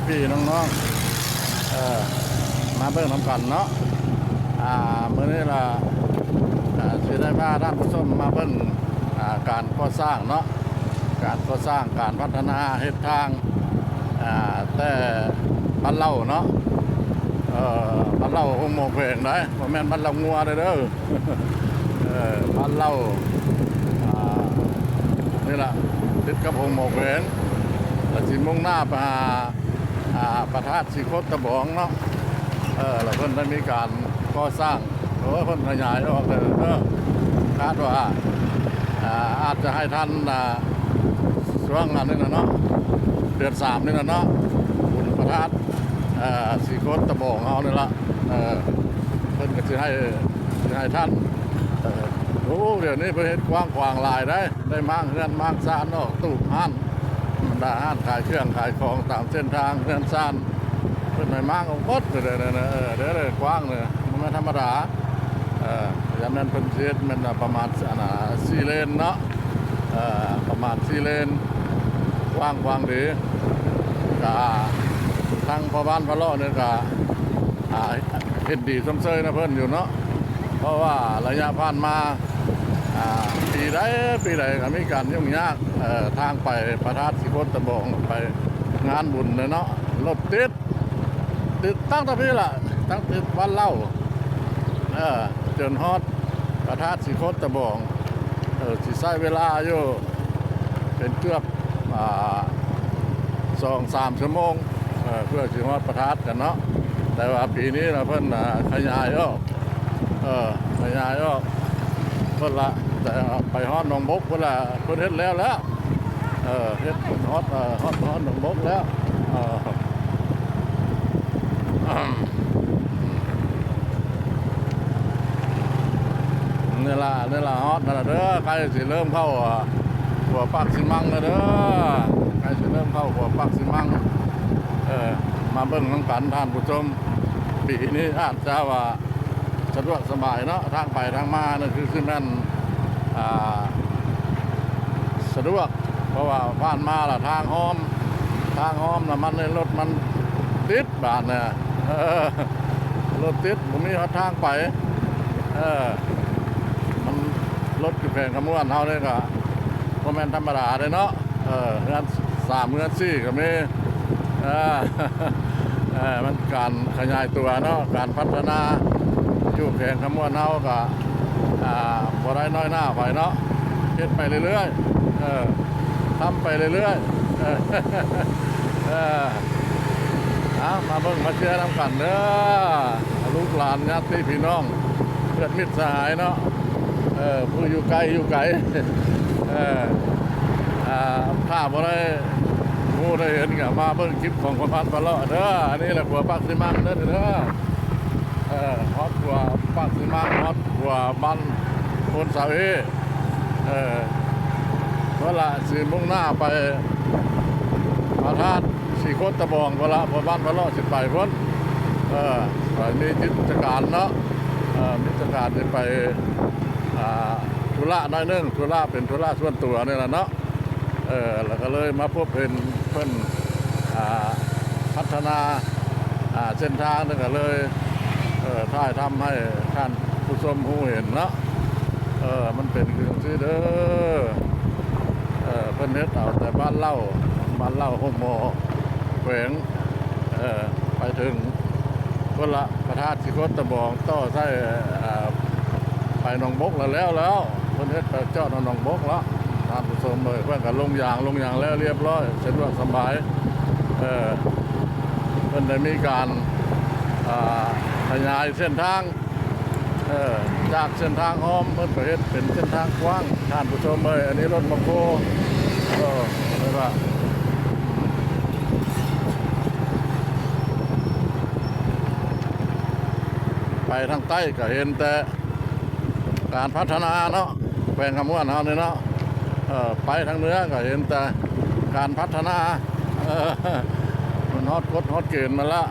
พี่ๆน้องๆมาเบิ่งน้ำกันเนาะมื้อนี้ล่ะสิได้พาท่านผู้ชมมาเบิ่งการก่อสร้างเนาะการก่อสร้างการพัฒนาเฮ็ดทางแต่บ้านเล่าเนาะบ้านเล่าคงโมกเพลงได้บ่แม่นบ้านเล่างัวเด้อบ้านเล่านี่ล่ะติดกับหงโมกเพลงแล้วสิมุ่งหน้าไปหาพระธาตุสีโคตรตะบองเนาะแล้วเพิ่นได้มีการก่อสร้างเพิ่นขยายออกเลยคาดว่าอาจจะให้ท่านช่วงนั้นนี่นะเนาะเดือน3นี่นะเนาะบุญพระธาตุสีโคตรตะบองเอานี่ละเพิ่นก็สิให้ท่านเดี๋ยวนี้เพิ่นเฮ็ดกว้างขวางหลายได้มั่งเรือนมั่งซ่านเนาะตู้ห้านร้านขายเครื่องขายของตามเส้นทางเรือนซ่านเพิ่นให้มั่งเอาหมดเด้อกว้างเลยมันไม่ธรรมดาอย่างนั้นเพิ่นเฮ็ดมันประมาณ4 เลนเนาะประมาณ4 เลนกว้างดีก็ทางพ่อบ้านพะเลาะเนี่ยก็เฮ็ดดีสมเชยนะเพิ่นอยู่เนาะเพราะว่าระยะผ่านมาปีใดก็มีการยุ่งยากทางไปพระธาตุสีโคตรตะบองไปงานบุญเลยเนาะรถติดตั้งแต่พี่ล่ะตั้งติดวันเล่าจนฮอดพระธาตุสีโคตรตะบองสิใช้เวลาอยู่เป็นเกือบ2-3 ชั่วโมงเพื่อสิฮอดพระธาตุกันเนาะแต่ว่าปีนี้เราเพิ่นขยายออกเพิ่นละแต่ไปฮอดหนองบกเพิ่นละเพิ่นเฮ็ดแล้วเฮ็ดฮอดหนองบกแล้วนี่ล่ะฮอดนั่นล่ะเด้อใกล้สิเริ่มเข้าหัวปากสิมังแล้วเด้อใกล้สิเริ่มเข้าหัวปากสิมังมาเบิ่งนำกันท่านผู้ชมปีนี้อาจจะว่าสะดวกสบายเนาะทางไปทางมานั่นคือแม่นสะดวกเพราะว่าผ่านมาล่ะทางอ้อมน่ะมันในรถมันติดบาดน่ะรถติดบ่มีทางไปมันรถอยู่แผงขมวนเฮานี่ก็บ่แม่นธรรมดาเด้เนาะเฮือน3เฮือน4ก็มีมันการขยายตัวเนาะการพัฒนาอยู่แผงขมวนเฮาก็บ่ได้น้อยหน้าไปเนาะเฮ็ดไปเรื่อยๆทำไปเรื่อยๆมาเบิ่งมาเชื่อนำกันเด้อลูกหลานญาติพี่น้องเพื่อนมิตรสหายเนาะผู้อยู่ไกลถ้าบ่ได้ผู้ได้เห็นก็มาเบิ่งคลิปของคนพันปลาเลาะเด้ออันนี้แหละหัวปักสิมังเด้อฮอดหัวปักสิมังฮอดหัวบ้านคนสาวเเพราะละสิมุ่งหน้าไปพระธาตุสีโคตรตะบองพระบ้านพระเลาะสิไปพ้นมีกิจการเนาะมีกิจการจะไปธุระน้อยนึงธุระเป็นธุระส่วนตัวนี่แหละเนาะแล้วก็เลยมาพบเห็นเพิ่นพัฒนาเส้นทางนั่นก็เลยถ่ายทำให้ท่านผู้ชมผู้เห็นเนาะมันเป็นคือจังซี่เด้อเพิ่นเฮ็ดเอาแต่บ้านเล่าห้องหมอแขวงไปถึงคนละพระธาตุสีโคตรตะบองต่อใช้ไปหนองบกแล้วเพิ่นเฮ็ดไปเจาะหนองบกแล้วท่านผู้ชมเพิ่นก็ลงยางแล้วเรียบร้อยสะดวกสบายเพิ่นได้มีการขยายเส้นทางจากเส้นทางอ้อมเพิ่นก็เฮ็ดเป็นเส้นทางกว้างท่านผู้ชมอันนี้รถมาโคเลยว่าไปทางใต้ก็เห็นแต่การพัฒนาเนาะแขวงขมวนเฮานี่เนาะไปทางเหนือก็เห็นแต่การพัฒนามันฮอดเกณฑ์มาละ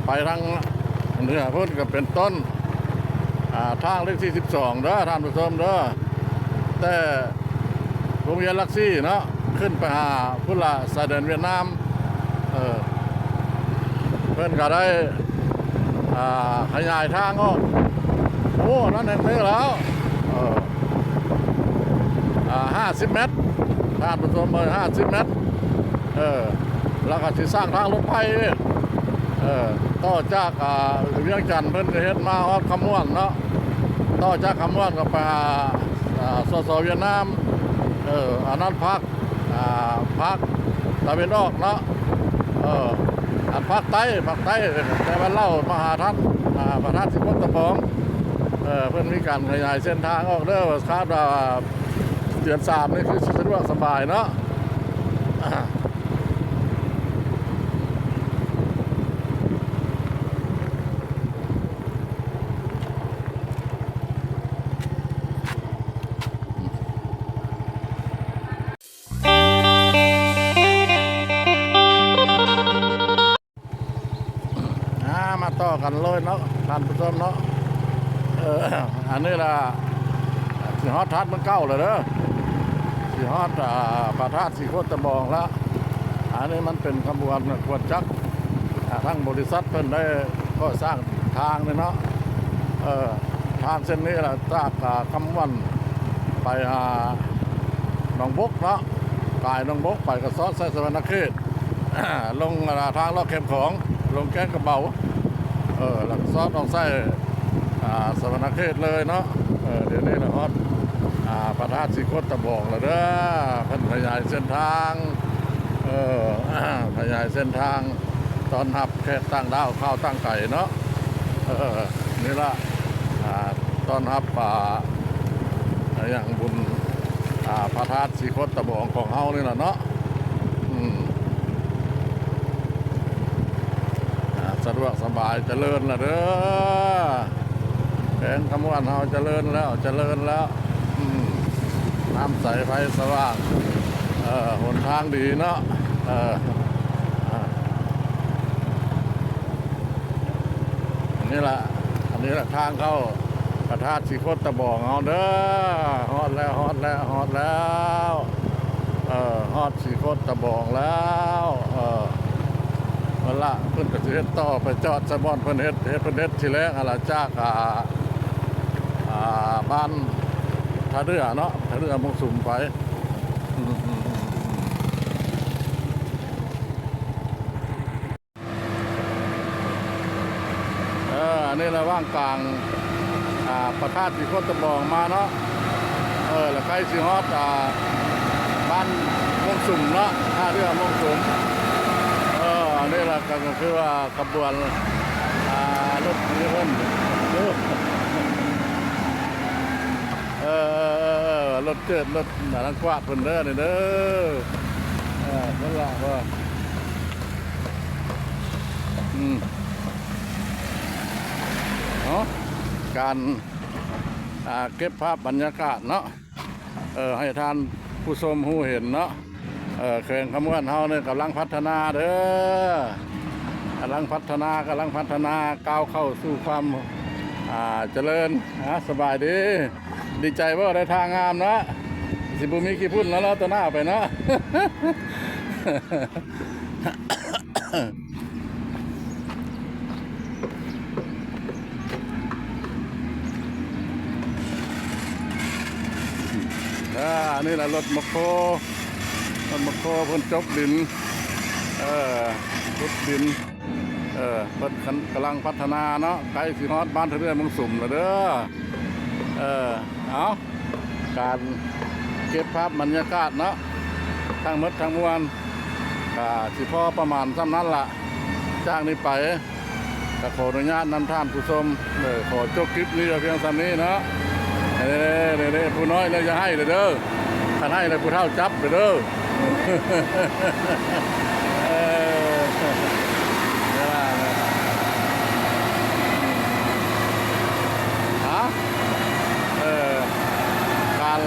ไปทางเหนือพุ่นก็เป็นต้นทางเลขที่12เด้อท่านผู้ชมเด้อแต่โรงเรียนลักซี่เนาะขึ้นไปหาพุ่นละสายแดนเวียดนาม เพื่อนก็ได้ขยายทางออกโอ้นั่นเองนี่แล้ว50 เมตรท่านผู้ชม50 เมตรแล้วก็จะสร้างทางรถไฟต่อจากเวียงจันทร์เพิ่นเฮ็ดมาฮอดคำม่วนเนาะต่อจากคำม่วนก็ไปสสเวียดนามอันนั้นภาคตะวันออกเนาะอันภาคใต้แต่ว่าเล่ามาหาท่านประธานสิบตะบองเพิ่นมีการขยายเส้นทางออกเด้อคาดว่าเดือน3นี่คือสะดวกสบายเนาะมาต่อกันเลยเนาะท่านผู้ชมเนาะอันนี้ล่ะสีฮอดทัดมันเก้าเลยเด้อสีฮอดพระธาตุสีโคตรตะบองแล้วอันนี้มันเป็นขบวนขวดจักรทั้งบริษัทเพิ่นได้ก็สร้างทางเลยเนาะทางเส้นนี้ล่ะจากคำวันไปหนองบกเนาะกายหนองบกไปกระซ้อนไซสวรรณเขตลงทางลอกเข็มของลงแก้งกระเบาหลักซอสต้องใส่สวรรณเขตเลยเนาะเดี๋ยวนี้เราฮอดพระธาตุสีโคตรตะบองแล้วเด้อเพิ่นขยายเส้นทางขยายเส้นทางตอนหับแค่ตั้งดาวข้าวตั้งไก่เนาะนี่ละตอนหับอย่างบุญพระธาตุสีโคตรตะบองของเฮานี่แหละเนาะสะดวกสบายเจริญละเด้อแผนคำวันเฮาเจริญแล้วน้ำใสไฟสว่างหนทางดีเนาะอันนี้แหละทางเข้าพระธาตุสีโคตรตะบองเฮาเด้อฮอดแล้วฮอดสีโคตรตะบองแล้วมันละเพิ่นก็สิเฮ็ดต่อไปจอดไซบอนเพิ่นเฮ็ดทีแรกอะไรจากบ้านท่าเรือเนาะท่าเรือมงสุมไปอันนี้ระหว่างกลางพระธาตุสีโคตรตะบองมาเนาะแล้วใครสิฮอดบ้านมงสุมเนาะท่าเรือมงสุมนี่แหละก็คือว่าขบวนรถนี้เพิ่นรถเกิดรถหนังกวาดเพิ่นเด้อนี่เด้อนั่นแหละว่าเนาะการเก็บภาพบรรยากาศเนาะให้ท่านผู้ชมผู้เห็นเนาะเขื่อนขมวนเฮาเนี่ยกำลังพัฒนาเด้อกำลังพัฒนาก้าวเข้าสู่ความเจริญสบายดีใจว่าได้ทางงามนะสิบุมีกี่พุ่นแล้วเนาะตัวหน้าไปเนาะนี่แหละรถมคโคเพิ่นจบดินขุดดินเพิ่นกำลังพัฒนาเนาะใกล้สิฮอดบ้านท่าเรือมงสุมแล้วเด้อเอาการเก็บภาพบรรยากาศเนาะทั้งหมดทั้งมวลสิพอประมาณซ้ำนั้นล่ะจากนี้ไปก็ขออนุญาตนำท่านผู้ชมขอจบคลิปนี้เพียงเท่านี้เนาะผู้น้อยเลยจะให้เลยเด้อท่านให้เลยผู้เฒ่าจับเลยเด้อการ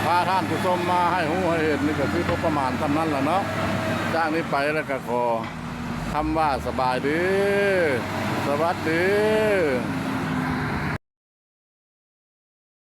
พาท่านผู้ชมมาให้หูให้เห็นนี่ก็คือประมาณซ้ำนั้นแหละเนาะจากนี้ไปแล้วก็ขอคำว่าสบายดีสวัสดี